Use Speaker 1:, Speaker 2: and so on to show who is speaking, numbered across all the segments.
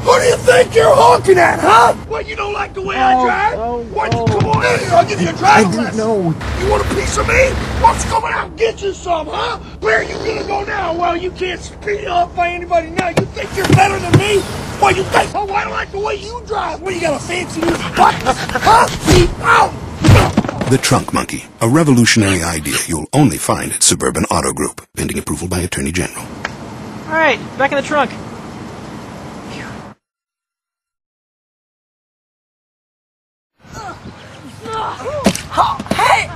Speaker 1: Who do you think you're honking at, huh? What, you don't like the way I drive? Why don't you come on in here? I'll give you a driving lesson.
Speaker 2: know.
Speaker 1: You want a piece of me? Why don't you come out and get you some, huh? Where are you gonna go now? Well, you can't speed up by anybody now. You think you're better than me? What, you think? Oh, I don't like the way you drive. What, you got a fancy new... What? Huh? Speed out!
Speaker 3: The Trunk Monkey, a revolutionary idea you'll only find at Suburban Auto Group, pending approval by Attorney General.
Speaker 4: All right, back in the trunk.
Speaker 5: Hey!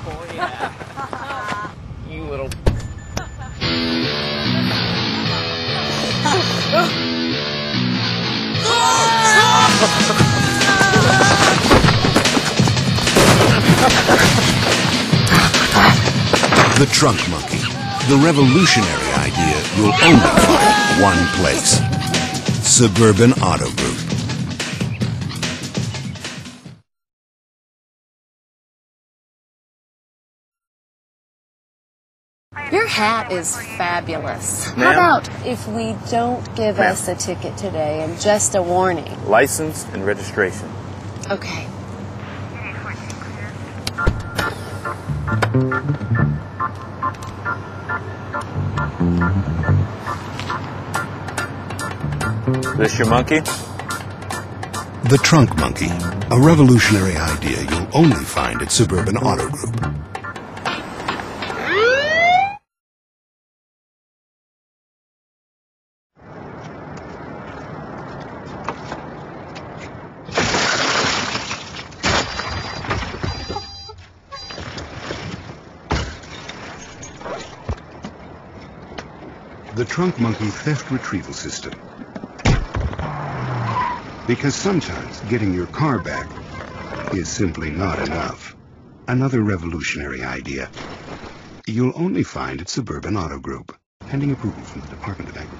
Speaker 4: Oh, yeah. You little...
Speaker 3: The Trunk Monkey, the revolutionary idea you'll only find one place. Suburban Auto Group.
Speaker 5: Your hat is fabulous. How about if we don't give us a ticket today and just a warning?
Speaker 6: License and registration.
Speaker 5: Okay.
Speaker 6: This your monkey?
Speaker 3: The Trunk Monkey, a revolutionary idea you'll only find at Suburban Auto Group. The Trunk Monkey theft retrieval system. Because sometimes getting your car back is simply not enough. Another revolutionary idea you'll only find at Suburban Auto Group, pending approval from the Department of Agriculture.